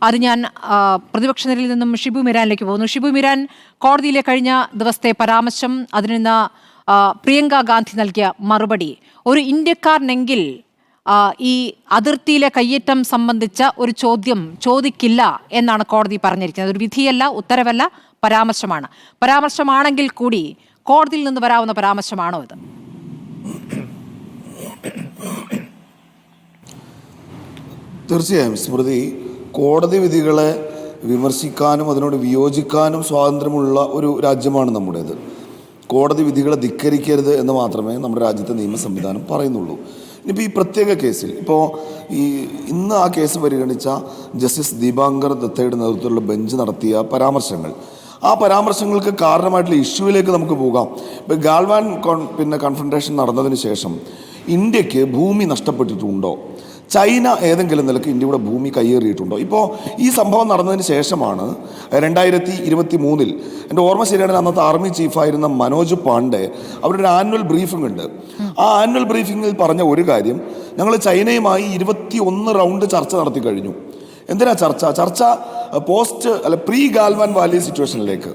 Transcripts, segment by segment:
അത് ഞാൻ പ്രതിപക്ഷ നിരയിൽ നിന്നും ഷിബു മിരാനിലേക്ക് പോകുന്നു. ഷിബു മിരാൻ, കോടതിയിലെ കഴിഞ്ഞ ദിവസത്തെ പരാമർശം, അതിന് പ്രിയങ്ക ഗാന്ധി നൽകിയ മറുപടി, ഒരു ഇന്ത്യക്കാരനെങ്കിൽ ഈ അതിർത്തിയിലെ കയ്യേറ്റം സംബന്ധിച്ച ഒരു ചോദ്യം ചോദിക്കില്ല എന്നാണ് കോടതി പറഞ്ഞിരിക്കുന്നത്. ഒരു വിധിയല്ല, ഉത്തരവല്ല, പരാമർശമാണ്. പരാമർശമാണെങ്കിൽ കൂടി കോടതിയിൽ നിന്ന് വരാവുന്ന പരാമർശമാണോ ഇത്? തീർച്ചയായും സ്മൃതി, കോടതി വിധികളെ വിമർശിക്കാനും അതിനോട് വിയോജിക്കാനും സ്വാതന്ത്ര്യമുള്ള ഒരു രാജ്യമാണ് നമ്മുടേത്. കോടതി വിധികളെ ധിക്കരിക്കരുത് എന്ന് മാത്രമേ നമ്മുടെ രാജ്യത്തെ നിയമ സംവിധാനം പറയുന്നുള്ളൂ. ഇനിയിപ്പോൾ ഈ പ്രത്യേക കേസിൽ ഇന്ന് ആ കേസ് പരിഗണിച്ച ജസ്റ്റിസ് ദീപാങ്കർ ദത്തയുടെ നേതൃത്വത്തിലുള്ള ബെഞ്ച് നടത്തിയ ആ പരാമർശങ്ങൾക്ക് കാരണമായിട്ടുള്ള ഇഷ്യൂവിലേക്ക് നമുക്ക് പോകാം. ഇപ്പോൾ ഗാൽവാൻ കൺഫ്രണ്ടേഷൻ നടന്നതിന് ശേഷം ഇന്ത്യക്ക് ഭൂമി നഷ്ടപ്പെട്ടിട്ടുണ്ടോ? ചൈന ഏതെങ്കിലും നിലക്ക് ഇന്ത്യയുടെ ഭൂമി കയ്യേറിയിട്ടുണ്ടോ? ഇപ്പോൾ ഈ സംഭവം നടന്നതിന് ശേഷമാണ് 2023 എൻ്റെ ഓർമ്മ ശരിയാണെങ്കിൽ അന്നത്തെ ആർമി ചീഫായിരുന്ന മനോജ് പാണ്ഡെ അവരുടെ ഒരു ആനുവൽ ബ്രീഫിംഗ് ഉണ്ട്. ആ ആനുവൽ ബ്രീഫിങ്ങിൽ പറഞ്ഞ ഒരു കാര്യം, ഞങ്ങൾ ചൈനയുമായി 21 റൗണ്ട് ചർച്ച നടത്തി കഴിഞ്ഞു. എന്തിനാ ചർച്ച പ്രീ ഗാൽവാൻ വാലി സിറ്റുവേഷനിലേക്ക്,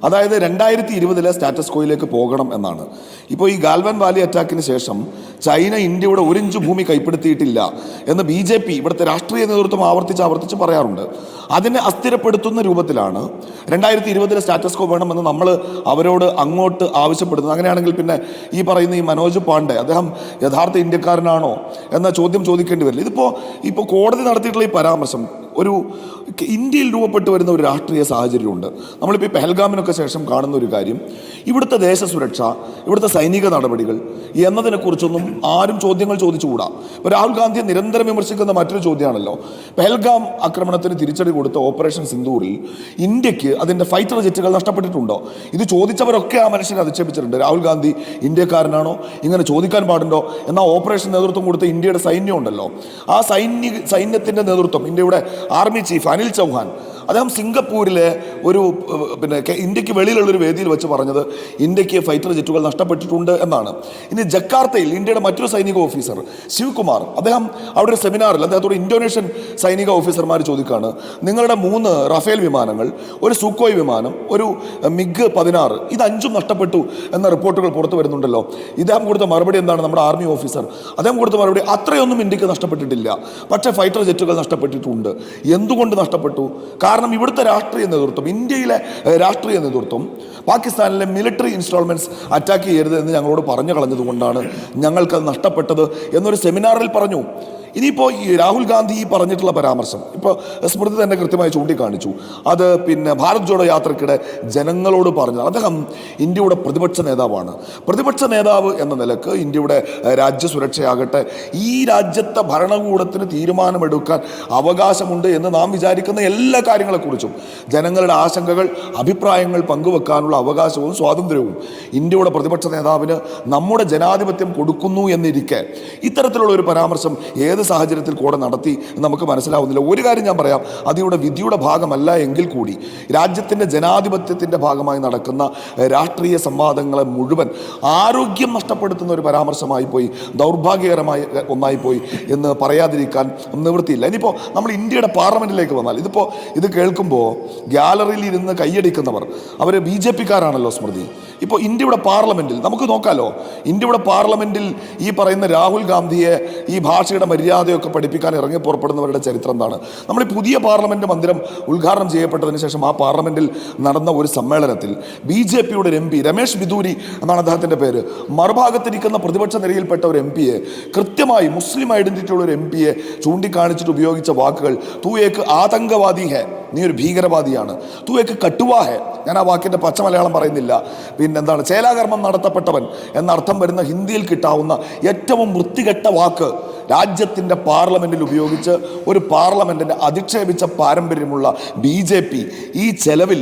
അതായത് 2020 സ്റ്റാറ്റസ് കോയിലേക്ക് പോകണം എന്നാണ്. ഇപ്പോൾ ഈ ഗാൽവാൻ വാലി അറ്റാക്കിന് ശേഷം ചൈന ഇന്ത്യയുടെ 1 ഇഞ്ച് ഭൂമി കൈപ്പെടുത്തിയിട്ടില്ല എന്ന് BJP ഇവിടുത്തെ രാഷ്ട്രീയ നേതൃത്വം ആവർത്തിച്ച് പറയാറുണ്ട്. അതിനെ അസ്ഥിരപ്പെടുത്തുന്ന രൂപത്തിലാണ് 2020 സ്റ്റാറ്റസ് കോ വേണമെന്ന് നമ്മൾ അവരോട് അങ്ങോട്ട് ആവശ്യപ്പെടുന്നത്. അങ്ങനെയാണെങ്കിൽ പിന്നെ ഈ പറയുന്ന ഈ മനോജ് പാണ്ഡെ അദ്ദേഹം യഥാർത്ഥ ഇന്ത്യക്കാരനാണോ എന്ന ചോദ്യം ചോദിക്കേണ്ടി വരില്ല. ഇപ്പോൾ കോടതി നടത്തിയിട്ടുള്ള ഈ പരാമർശം ഇന്ത്യയിൽ രൂപപ്പെട്ടു വരുന്ന ഒരു രാഷ്ട്രീയ സാഹചര്യമുണ്ട്. നമ്മളിപ്പോൾ ഈ പെഹൽഗാമിനൊക്കെ ശേഷം കാണുന്ന ഒരു കാര്യം, ഇവിടുത്തെ ദേശസുരക്ഷ, ഇവിടുത്തെ സൈനിക നടപടികൾ എന്നതിനെക്കുറിച്ചൊന്നും ആരും ചോദ്യങ്ങൾ ചോദിച്ചുകൂടാ. ഇപ്പോൾ രാഹുൽ ഗാന്ധിയെ നിരന്തരം വിമർശിക്കുന്ന മറ്റൊരു ചോദ്യമാണല്ലോ, പെഹൽഗാം ആക്രമണത്തിന് തിരിച്ചടി കൊടുത്ത ഓപ്പറേഷൻ സിന്ദൂറിൽ ഇന്ത്യക്ക് അതിൻ്റെ ഫൈറ്റർ ജെറ്റുകൾ നഷ്ടപ്പെട്ടിട്ടുണ്ടോ? ഇത് ചോദിച്ചവരൊക്കെ ആ മനുഷ്യനെ അധിക്ഷേപിച്ചിട്ടുണ്ട്. രാഹുൽ ഗാന്ധി ഇന്ത്യക്കാരനാണോ, ഇങ്ങനെ ചോദിക്കാൻ പാടുണ്ടോ? എന്നാൽ ഓപ്പറേഷൻ നേതൃത്വം കൊടുത്ത ഇന്ത്യയുടെ സൈന്യം ഉണ്ടല്ലോ, ആ സൈന്യത്തിൻ്റെ നേതൃത്വം ഇന്ത്യയുടെ ആർമി ചീഫ് അനിൽ ചൗഹാൻ, അദ്ദേഹം സിംഗപ്പൂരിലെ ഇന്ത്യക്ക് വെളിയിലുള്ളൊരു വേദിയിൽ വെച്ച് പറഞ്ഞത് ഇന്ത്യക്ക് ഫൈറ്റർ ജെറ്റുകൾ നഷ്ടപ്പെട്ടിട്ടുണ്ട് എന്നാണ്. ഇനി ജക്കാർത്തയിൽ ഇന്ത്യയുടെ മറ്റൊരു സൈനിക ഓഫീസർ ശിവകുമാർ, അദ്ദേഹം അവിടെ ഒരു സെമിനാറിൽ അദ്ദേഹത്തോട് ഇന്തോനേഷ്യൻ സൈനിക ഓഫീസർമാർ ചോദിക്കുകയാണ്, നിങ്ങളുടെ 3 റഫേൽ വിമാനങ്ങൾ, ഒരു സുക്കോയ് വിമാനം, ഒരു MiG-16 ഇത് 5ഉം നഷ്ടപ്പെട്ടു എന്ന റിപ്പോർട്ടുകൾ പുറത്തു വരുന്നുണ്ടല്ലോ. ഇദ്ദേഹം കൊടുത്ത മറുപടി എന്താണ്? നമ്മുടെ ആർമി ഓഫീസർ അദ്ദേഹം കൊടുത്ത മറുപടി, അത്രയൊന്നും ഇന്ത്യക്ക് നഷ്ടപ്പെട്ടിട്ടില്ല, പക്ഷേ ഫൈറ്റർ ജെറ്റുകൾ നഷ്ടപ്പെട്ടിട്ടുണ്ട്. എന്തുകൊണ്ട് നഷ്ടപ്പെട്ടു? കാരണം ഇവിടുത്തെ രാഷ്ട്രീയ നേതൃത്വം, ഇന്ത്യയിലെ രാഷ്ട്രീയ നേതൃത്വം പാകിസ്ഥാനിലെ മിലിറ്ററി ഇൻസ്റ്റാൾമെൻറ്റ്സ് അറ്റാക്ക് ചെയ്യരുത് എന്ന് ഞങ്ങളോട് പറഞ്ഞു കളഞ്ഞതുകൊണ്ടാണ് ഞങ്ങൾക്കത് നഷ്ടപ്പെട്ടത് എന്നൊരു സെമിനാറിൽ പറഞ്ഞു. ഇനിയിപ്പോൾ ഈ രാഹുൽ ഗാന്ധി ഈ പറഞ്ഞിട്ടുള്ള പരാമർശം ഇപ്പോൾ സ്മൃതി തന്നെ കൃത്യമായി ചൂണ്ടിക്കാണിച്ചു. അത് ഭാരത് ജോഡോ യാത്രക്കിടെ ജനങ്ങളോട് പറഞ്ഞത്. അദ്ദേഹം ഇന്ത്യയുടെ പ്രതിപക്ഷ നേതാവാണ്. പ്രതിപക്ഷ നേതാവ് എന്ന നിലക്ക് ഇന്ത്യയുടെ രാജ്യസുരക്ഷയാകട്ടെ, ഈ രാജ്യത്തെ ഭരണകൂടത്തിന് തീരുമാനമെടുക്കാൻ അവകാശമുണ്ട് എന്ന് നാം വിചാരിക്കുന്ന എല്ലാ കാര്യങ്ങളെക്കുറിച്ചും ജനങ്ങളുടെ ആശങ്കകൾ, അഭിപ്രായങ്ങൾ പങ്കുവെക്കാനുള്ള അവകാശവും സ്വാതന്ത്ര്യവും ഇന്ത്യയുടെ പ്രതിപക്ഷ നേതാവിന് നമ്മുടെ ജനാധിപത്യം കൊടുക്കുന്നു എന്നിരിക്കെ ഇത്തരത്തിലുള്ള ഒരു പരാമർശം ഏത് സാഹചര്യത്തിൽ കൂടെ നടത്തി നമുക്ക് മനസ്സിലാവുന്നില്ല. ഒരു കാര്യം ഞാൻ പറയാം, അതിവിടെ വിധിയുടെ ഭാഗമല്ല എങ്കിൽ കൂടി രാജ്യത്തിൻ്റെ ജനാധിപത്യത്തിൻ്റെ ഭാഗമായി നടക്കുന്ന രാഷ്ട്രീയ സംവാദങ്ങളെ മുഴുവൻ ആരോഗ്യം നഷ്ടപ്പെടുത്തുന്ന ഒരു പരാമർശമായി പോയി, ദൗർഭാഗ്യകരമായ ഒന്നായി പോയി എന്ന് പറയാതിരിക്കാൻ നിവൃത്തിയില്ല. ഇനിയിപ്പോൾ നമ്മൾ ഇന്ത്യയുടെ പാർലമെൻറ്റിലേക്ക് വന്നാൽ ഇത് കേൾക്കുമ്പോൾ ഗ്യാലറിയിൽ ഇരുന്ന് കൈയടിക്കുന്നവർ അവർ BJP-കാരാണല്ലോ സ്മൃതി. ഇപ്പോൾ ഇന്ത്യയുടെ പാർലമെൻറ്റിൽ നമുക്ക് നോക്കാമല്ലോ, ഇന്ത്യയുടെ പാർലമെൻറ്റിൽ ഈ പറയുന്ന രാഹുൽ ഗാന്ധിയെ ഈ ഭാഷയുടെ മര്യാദയൊക്കെ പഠിപ്പിക്കാൻ ഇറങ്ങി പുറപ്പെടുന്നവരുടെ ചരിത്രം എന്താണ്? നമ്മൾ ഈ പുതിയ പാർലമെൻറ്റ് മന്ദിരം ഉദ്ഘാടനം ചെയ്യപ്പെട്ടതിന് ശേഷം ആ പാർലമെൻറ്റിൽ നടന്ന ഒരു സമ്മേളനത്തിൽ BJP-യുടെ ഒരു MP, രമേശ് ബിദൂരി എന്നാണ് അദ്ദേഹത്തിൻ്റെ പേര്, മറുഭാഗത്തിരിക്കുന്ന പ്രതിപക്ഷ നിരയിൽപ്പെട്ട ഒരു MP-യെ, കൃത്യമായി മുസ്ലിം ഐഡൻറ്റിറ്റിയുള്ള ഒരു MP-യെ ചൂണ്ടിക്കാണിച്ചിട്ട് ഉപയോഗിച്ച വാക്കുകൾ, തൂ ഏക്ക് ആതങ്കവാദി ഹെ, നീ ഒരു ഭീകരവാദിയാണ്, തൂ ഏക്ക് കട്ടുവാ ഹെ, ഞാൻ ആ വാക്കിൻ്റെ പച്ച മലയാളം പറയുന്നില്ല, പിന്നെന്താണ് ചേലാകർമ്മം നടത്തപ്പെട്ടവൻ എന്നർത്ഥം വരുന്ന ഹിന്ദിയിൽ കിട്ടാവുന്ന ഏറ്റവും വൃത്തികെട്ട വാക്ക് രാജ്യത്തിൻ്റെ പാർലമെൻറ്റിൽ ഉപയോഗിച്ച് ഒരു പാർലമെൻറ്റിനെ അധിക്ഷേപിച്ച പാരമ്പര്യമുള്ള BJP ഈ ചെലവിൽ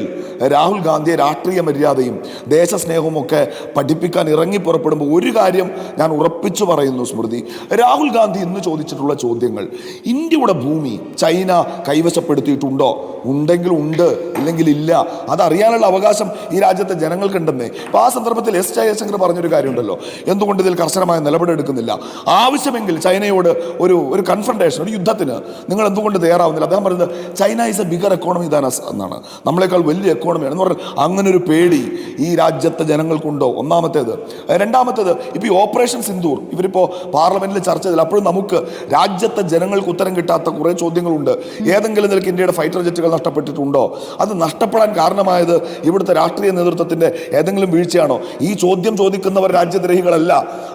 രാഹുൽ ഗാന്ധിയെ രാഷ്ട്രീയ മര്യാദയും ദേശസ്നേഹവും ഒക്കെ പഠിപ്പിക്കാൻ ഇറങ്ങി പുറപ്പെടുമ്പോൾ ഒരു കാര്യം ഞാൻ ഉറപ്പിച്ചു പറയുന്നു സ്മൃതി, രാഹുൽ ഗാന്ധി ഇന്ന് ചോദിച്ചിട്ടുള്ള ചോദ്യങ്ങൾ, ഇന്ത്യയുടെ ഭൂമി ചൈന കൈവശപ്പെടുത്തിയിട്ടുണ്ടോ? ഉണ്ടെങ്കിൽ ഉണ്ട്, ഇല്ലെങ്കിൽ ഇല്ല. അതറിയാനുള്ള അവകാശം ഈ രാജ്യത്തെ ജനങ്ങൾക്കുണ്ടെന്നേ. അപ്പോൾ ആ സന്ദർഭത്തിൽ എസ് ജയശങ്കർ പറഞ്ഞൊരു കാര്യമുണ്ടല്ലോ, എന്തുകൊണ്ട് ഇതിൽ കർശനമായ നിലപാടെടുക്കുന്നില്ല, ആവശ്യമെങ്കിൽ ചൈനയോട് ഒരു കൺഫ്രണ്ടേഷൻ, ഒരു യുദ്ധത്തിന് നിങ്ങൾ എന്തുകൊണ്ട് തയ്യാറാവുന്നില്ല. അദ്ദേഹം പറയുന്നത് China is a bigger economy than us എന്നാണ്, നമ്മളെക്കാൾ വലിയ എക്കോണമിയാണ് എന്ന് പറഞ്ഞാൽ അങ്ങനെ ഒരു പേടി ഈ രാജ്യത്തെ ജനങ്ങൾക്കുണ്ടോ? ഒന്നാമത്തേത്. രണ്ടാമത്തേത്, ഇപ്പോൾ ഈ ഓപ്പറേഷൻ സിന്ദൂർ ഇവരിപ്പോൾ പാർലമെന്റിൽ ചർച്ച ചെയ്തില്ല, അപ്പോഴും നമുക്ക് രാജ്യത്തെ ജനങ്ങൾക്ക് ഉത്തരം കിട്ടാത്ത കുറേ ചോദ്യങ്ങളുണ്ട്. ഏതെങ്കിലും നിലയ്ക്ക് ഇന്ത്യയുടെ ഫൈറ്റർ ജെറ്റുകൾ നഷ്ടപ്പെട്ടിട്ടുണ്ടോ? അത് നഷ്ടപ്പെടാൻ കാരണമായത് ഇവിടുത്തെ രാഷ്ട്രീയ നേതൃത്വത്തിന്റെ ഏതെങ്കിലും വീഴ്ചയാണോ? ഈ ചോദ്യം ചോദിക്കുന്നവർ രാജ്യദ്രോഹികളല്ല.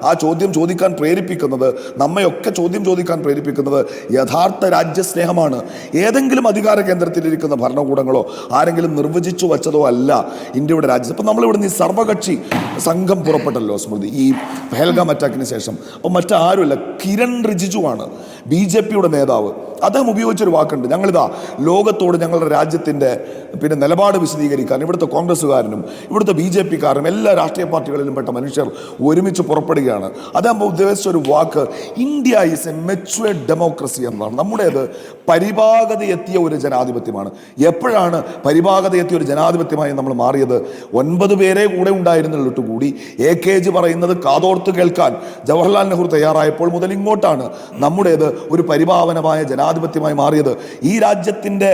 ആ ചോദ്യം ചോദിക്കാൻ പ്രേരിപ്പിക്കുന്നത്, നമ്മയൊക്കെ ചോദ്യം ചോദിക്കാൻ പ്രേരിപ്പിക്കുന്നത് യഥാർത്ഥ രാജ്യസ്നേഹമാണ്. ഏതെങ്കിലും അധികാര കേന്ദ്രത്തിലിരിക്കുന്ന ഭരണകൂടങ്ങളോ ആരെങ്കിലും നിർവചിച്ചു വച്ചതോ അല്ല ഇന്ത്യയുടെ രാജ്യം. ഇപ്പം നമ്മളിവിടുന്ന് ഈ സർവകക്ഷി സംഘം പുറപ്പെട്ടല്ലോ സ്മൃതി, ഈ പഹൽഗാം അറ്റാക്കിന് ശേഷം. അപ്പോൾ മറ്റാരുമല്ല, കിരൺ റിജിജുവാണ് BJPയുടെ നേതാവ്. അദ്ദേഹം ഉപയോഗിച്ചൊരു വാക്കുണ്ട്, ഞങ്ങളിതാ ലോകത്തോട് ഞങ്ങളുടെ രാജ്യത്തിൻ്റെ നിലപാട് വിശദീകരിക്കാൻ ഇവിടുത്തെ കോൺഗ്രസ്സുകാരനും ഇവിടുത്തെ BJPക്കാരും എല്ലാ രാഷ്ട്രീയ പാർട്ടികളിലും പെട്ട മനുഷ്യർ ഒരുമിച്ച് പുറപ്പെടുകയാണ്. അദ്ദേഹം ഉദ്ദേശിച്ചൊരു വാക്ക് India is a matured democracy എന്നതാണ്. നമ്മുടേത് പരിപാകതയെത്തിയ ഒരു ജനാധിപത്യമാണ്. എപ്പോഴാണ് പരിപാകതയെത്തിയ ഒരു ജനാധിപത്യമായി നമ്മൾ മാറിയത്? 9 പേരെ കൂടെ ഉണ്ടായിരുന്നിട്ട് കൂടി AKG പറയുന്നത് കാതോർത്ത് കേൾക്കാൻ ജവഹർലാൽ നെഹ്റു തയ്യാറായപ്പോൾ മുതൽ ഇങ്ങോട്ടാണ് നമ്മുടേത് ഒരു പരിപാവനമായ ജനാധിപത്യമായി മാറിയത്. ഈ രാജ്യത്തിൻ്റെ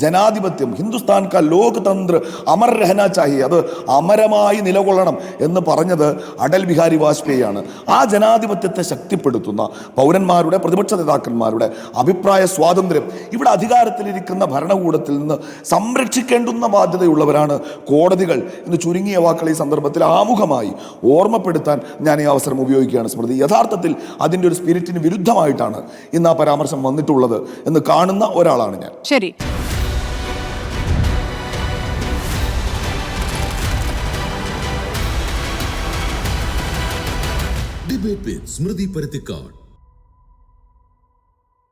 ജനാധിപത്യം, ഹിന്ദുസ്ഥാൻ കാ ലോകതന്ത്ര അമർ രഹന ചാഹിയെ, അത് അമരമായി നിലകൊള്ളണം എന്ന് പറഞ്ഞത് അടൽ ബിഹാരി വാജ്പേയിയാണ്. ആ ജനാധിപത്യത്തെ ശക്തിപ്പെടുത്തുന്ന പൗരന്മാരുടെ, പ്രതിപക്ഷ നേതാക്കന്മാരുടെ അഭിപ്രായ സ്വാതന്ത്ര്യം ഇവിടെ അധികാരത്തിലിരിക്കുന്ന ഭരണകൂടത്തിൽ നിന്ന് സംരക്ഷിക്കേണ്ടുന്ന ബാധ്യതയുള്ളവരാണ് കോടതികൾ എന്ന് ചുരുങ്ങിയ വാക്കുകൾ ഈ സന്ദർഭത്തിൽ ആമുഖമായി ഓർമ്മപ്പെടുത്താൻ ഞാൻ ഈ അവസരം ഉപയോഗിക്കുകയാണ് സ്മൃതി. യഥാർത്ഥത്തിൽ അതിൻ്റെ ഒരു സ്പിരിറ്റിന് വിരുദ്ധമായിട്ടാണ് ഇന്ന് ആ പരാമർശം വന്നിട്ടുള്ളത് എന്ന് കാണുന്ന ഒരാളാണ് ഞാൻ. ശരി. ഡിബേറ്റ് വിത്ത് സ്മൃതി പരുത്തിക്കാട്.